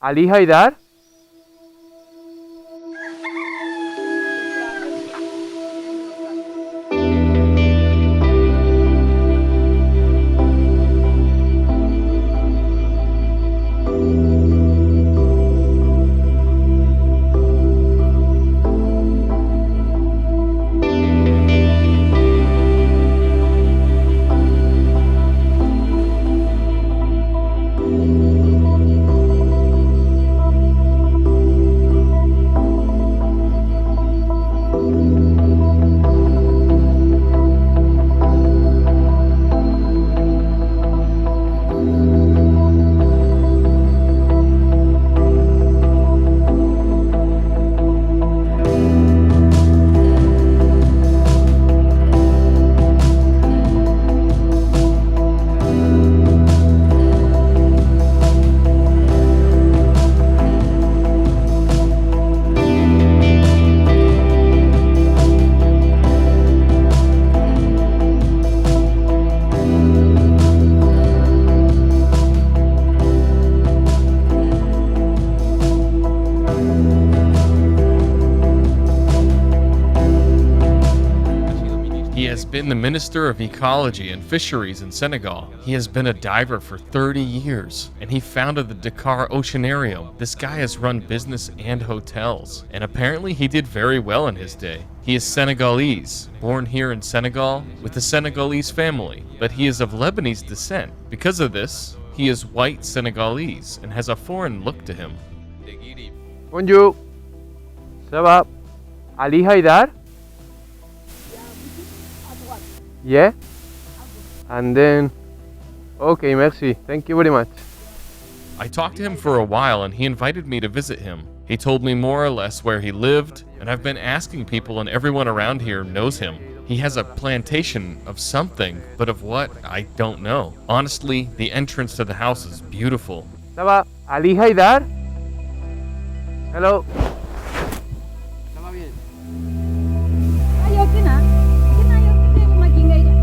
Ali Haidar? He has been the Minister of Ecology and Fisheries in Senegal. He has been a diver for 30 years, and he founded the Dakar Oceanarium. This guy has run business and hotels, and apparently he did very well in his day. He is Senegalese, born here in Senegal with a Senegalese family, but he is of Lebanese descent. Because of this, he is white Senegalese and has a foreign look to him. Bonjour. Ça va? Ali Haidar? Yeah? And then... Okay, merci. Thank you very much. I talked to him for a while and he invited me to visit him. He told me more or less where he lived, and I've been asking people and everyone around here knows him. He has a plantation of something, but of what, I don't know. Honestly, the entrance to the house is beautiful. Ça va? Ali Haidar? Hello. Ça va bien? Ayaw kina. Ayaw kita magingay dyan.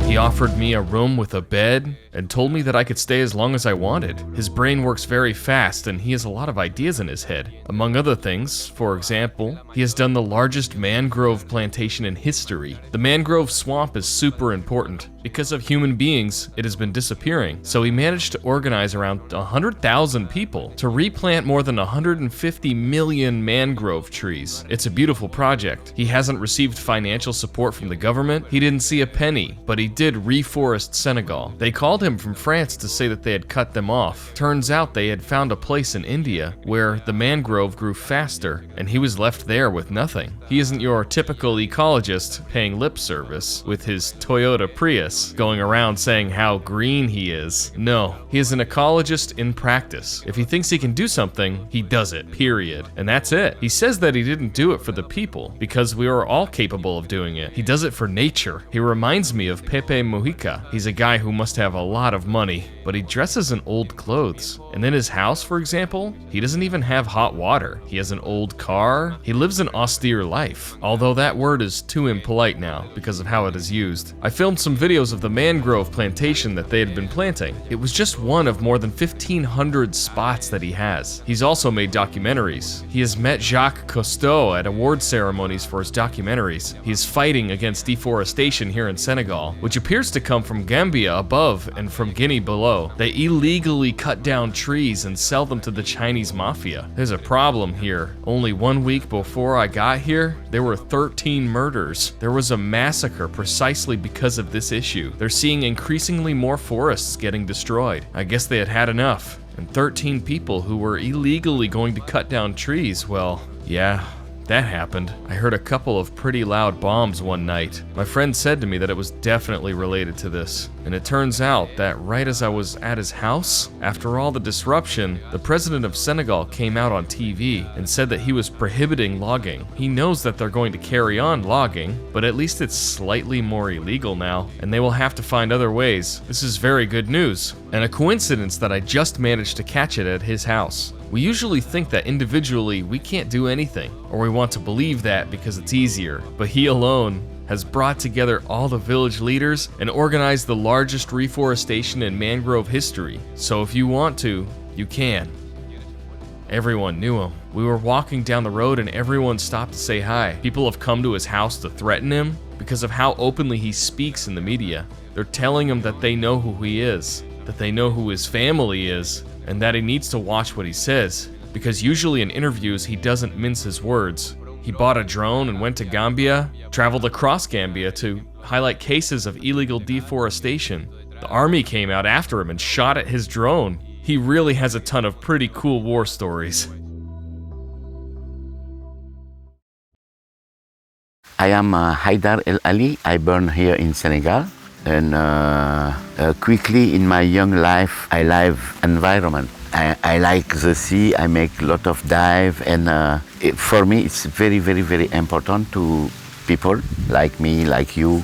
He offered me a room with a bed and told me that I could stay as long as I wanted. His brain works very fast and he has a lot of ideas in his head. Among other things, for example, he has done the largest mangrove plantation in history. The mangrove swamp is super important. Because of human beings, it has been disappearing. So he managed to organize around 100,000 people to replant more than 150 million mangrove trees. It's a beautiful project. He hasn't received financial support from the government. He didn't see a penny, but he did reforest Senegal. They called him from France to say that they had cut them off. Turns out they had found a place in India where the mangrove grew faster, and he was left there with nothing. He isn't your typical ecologist paying lip service with his Toyota Prius, going around saying how green he is. No, he is an ecologist in practice. If he thinks he can do something, he does it, period. And that's it. He says that he didn't do it for the people, because we are all capable of doing it. He does it for nature. He reminds me of Pepe Mujica. He's a guy who must have a lot of money, but he dresses in old clothes. And in his house, for example, he doesn't even have hot water. He has an old car. He lives an austere life, although that word is too impolite now because of how it is used. I filmed some videos of the mangrove plantation that they had been planting. It was just one of more than 1,500 spots that he has. He's also made documentaries. He has met Jacques Cousteau at award ceremonies for his documentaries. He is fighting against deforestation here in Senegal, which appears to come from Gambia above and from Guinea below. They illegally cut down trees and sell them to the Chinese mafia. There's a problem here. Only 1 week before I got here, there were 13 murders. There was a massacre precisely because of this issue. They're seeing increasingly more forests getting destroyed. I guess they had had enough. And 13 people who were illegally going to cut down trees, well, yeah, that happened. I heard a couple of pretty loud bombs one night. My friend said to me that it was definitely related to this. And it turns out that right as I was at his house, after all the disruption, the president of Senegal came out on TV and said that he was prohibiting logging. He knows that they're going to carry on logging, but at least it's slightly more illegal now, and they will have to find other ways. This is very good news, and a coincidence that I just managed to catch it at his house. We usually think that individually we can't do anything, or we want to believe that because it's easier, but he alone has brought together all the village leaders and organized the largest reforestation in mangrove history. So if you want to, you can. Everyone knew him. We were walking down the road and everyone stopped to say hi. People have come to his house to threaten him because of how openly he speaks in the media. They're telling him that they know who he is, that they know who his family is, and that he needs to watch what he says, because usually in interviews he doesn't mince his words. He bought a drone and went to Gambia, traveled across Gambia to highlight cases of illegal deforestation. The army came out after him and shot at his drone. He really has a ton of pretty cool war stories. I am Haidar el Ali. I born here in Senegal. And quickly in my young life, I live environment. I like the sea. I make a lot of dive, and for me, it's very, very, very important to people like me, like you,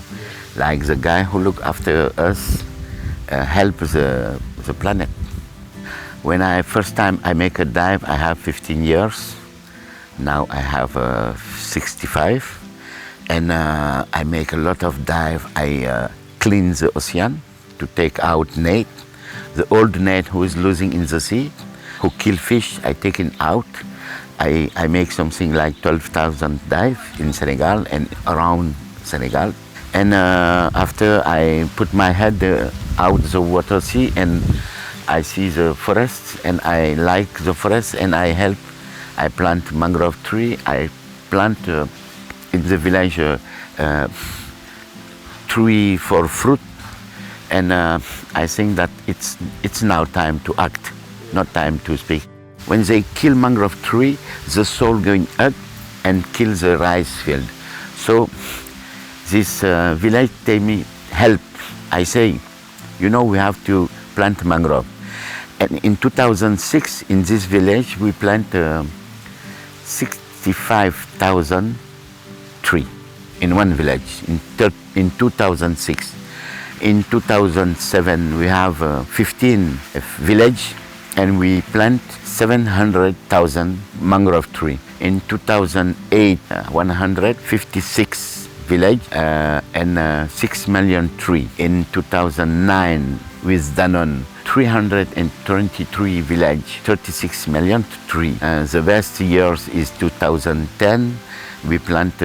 like the guy who look after us, help the planet. When first time I make a dive, I have 15 years. Now I have 65, and I make a lot of dive. I clean the ocean to take out net. The old net who is losing in the sea, who kill fish, I take it out. I make something like 12,000 dive in Senegal and around Senegal. And after I put my head out the water sea and I see the forests and I like the forest and I help. I plant mangrove tree. I plant in the village tree for fruit, and I think that it's now time to act, not time to speak. When they kill mangrove tree, the soil going up and kill the rice field. So this village tell me help. I say, you know, we have to plant mangrove. And in 2006, in this village, we plant 65,000 trees in one village in 2006. In 2007, we have 15 village and we plant 700,000 mangrove tree. In 2008, 156 village and 6 million tree. In 2009, with Danone, 323 village, 36 million tree. The best years is 2010. We plant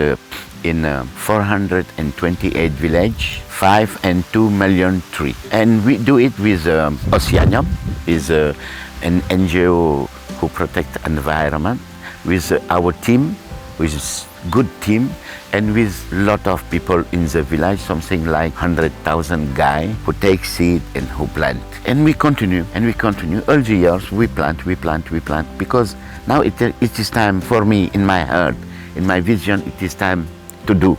in 428 village, 5 and 2 million tree. And we do it with Oceanium, is an NGO who protect environment, with our team, which is good team, and with lot of people in the village, something like 100,000 guy who take seed and who plant. And we continue, all the years we plant, because now it is time for me, in my heart, in my vision, it is time to do.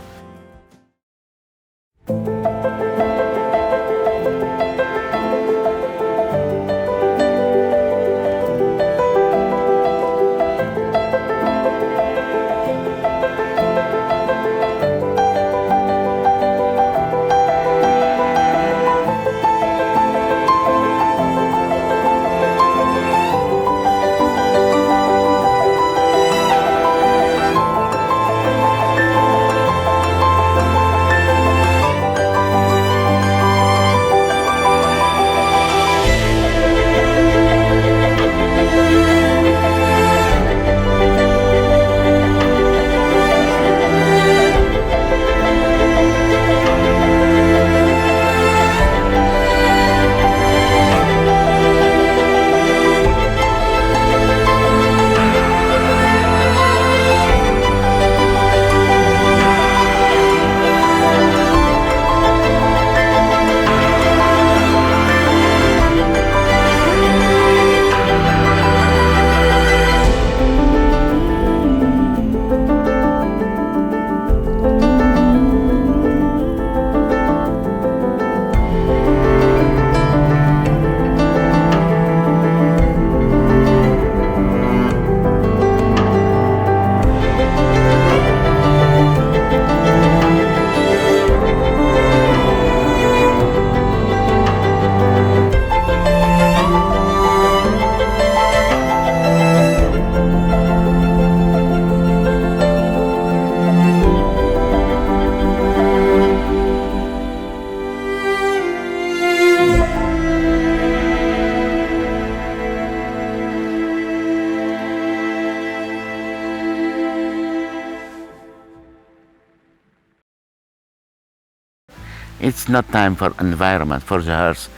It's not time for environment, for the earth,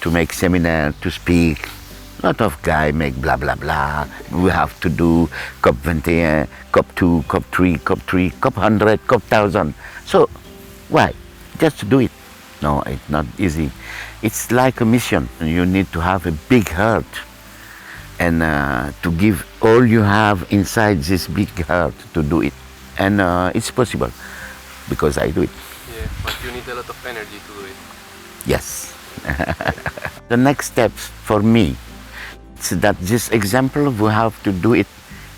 to make seminar, to speak. Lot of guy make blah blah blah. We have to do COP 21, COP 2, COP 3, COP 3, COP 100, COP 1000. So why? Just do it. No, it's not easy. It's like a mission. You need to have a big heart and to give all you have inside this big heart to do it. And it's possible because I do it. Yeah, but you need a lot of energy to do it. Yes. The next steps for me is that this example we have to do it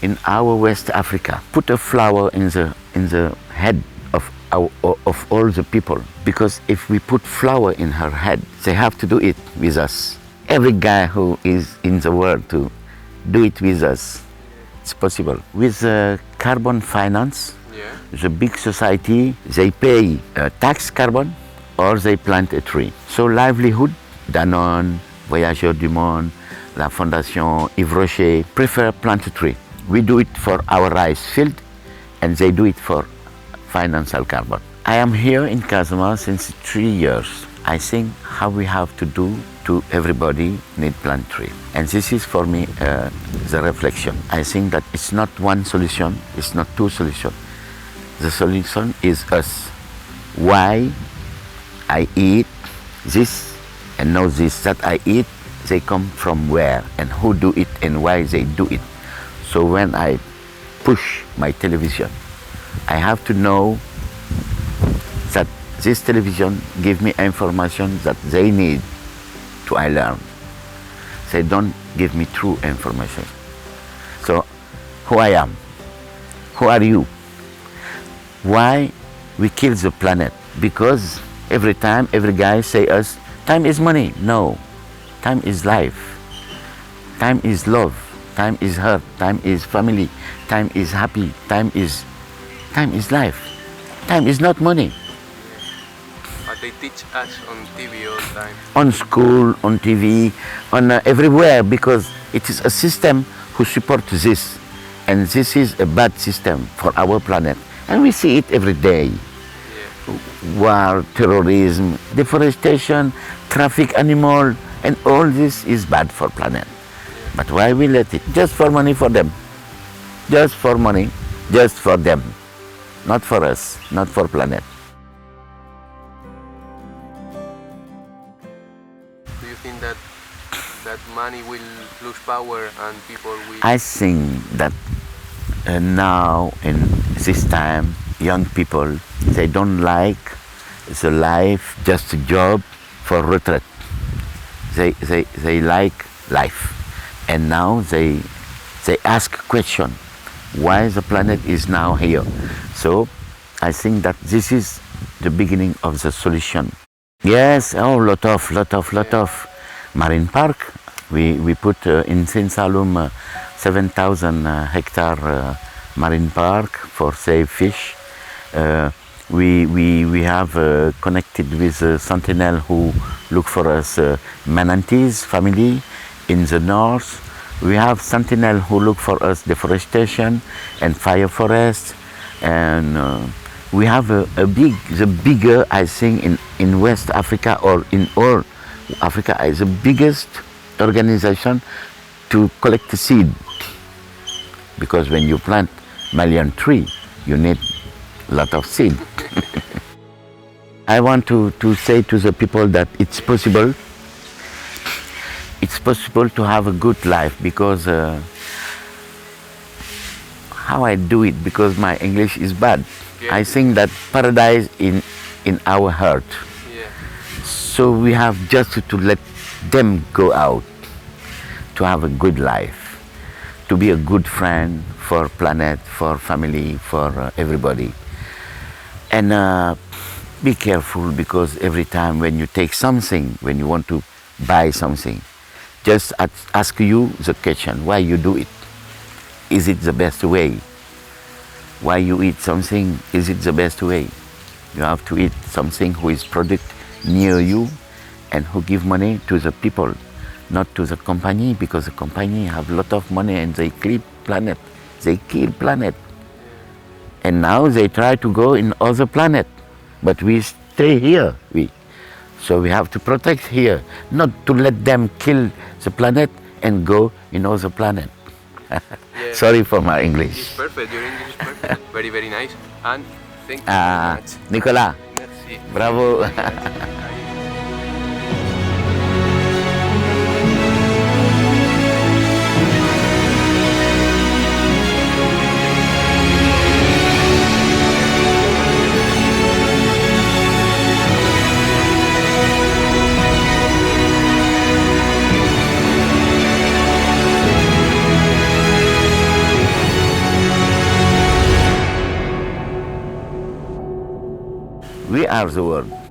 in our West Africa. Put a flower in the head of all the people, because if we put flower in her head, they have to do it with us. Every guy who is in the world to do it with us. It's possible. With carbon finance, the big society, they pay tax carbon or they plant a tree. So livelihood, Danone, Voyageurs du Monde, La Fondation, Yves Rocher prefer plant a tree. We do it for our rice field and they do it for financial carbon. I am here in Casamance since 3 years. I think how we have to do to everybody need plant tree. And this is for me the reflection. I think that it's not one solution, it's not two solutions. The solution is us. Why I eat this and know this that I eat, they come from where and who do it and why they do it. So when I push my television, I have to know that this television give me information that they need to I learn. They don't give me true information. So who I am, who are you? Why we kill the planet? Because every time, every guy say us, time is money. No, time is life. Time is love. Time is hurt. Time is family. Time is happy. Time is life. Time is not money. But they teach us on TV all the time. On school, on TV, on everywhere, because it is a system who supports this. And this is a bad system for our planet. And we see it every day. War, terrorism, deforestation, traffic animal, and all this is bad for planet. But why we let it? Just for money for them. Just for money, just for them. Not for us, not for planet. Do you think that money will lose power and people will... I think that now in this time, young people, they don't like the life, just a job for retreat. They like life. And now they ask question, why the planet is now here? So I think that this is the beginning of the solution. Yes, oh, lot of marine park. We put in Saint Saloum 7,000 hectare marine park for save fish. We have connected with Sentinel who look for us manatees family in the north. We have Sentinel who look for us deforestation and fire forest, and we have the bigger, I think, in West Africa or in all Africa is the biggest organization to collect the seed, because when you plant million tree, you need a lot of seed. I want to say to the people that it's possible to have a good life, because how I do it, because my English is bad. Yeah. I think that paradise in our heart. Yeah. So we have just to let them go out to have a good life, to be a good friend for planet, for family, for everybody. And be careful, because every time when you take something, when you want to buy something, just ask you the question, why you do it? Is it the best way? Why you eat something, is it the best way? You have to eat something who is product near you and who give money to the people, not to the company, because the company have a lot of money and they kill planet. They kill planet. And now they try to go in other planet, but we stay here. So we have to protect here, not to let them kill the planet and go in other planet. Sorry for my English. Perfect, your English is perfect. Very, very nice. And thank you very much. Nicolas, Merci. bravo. We are the world.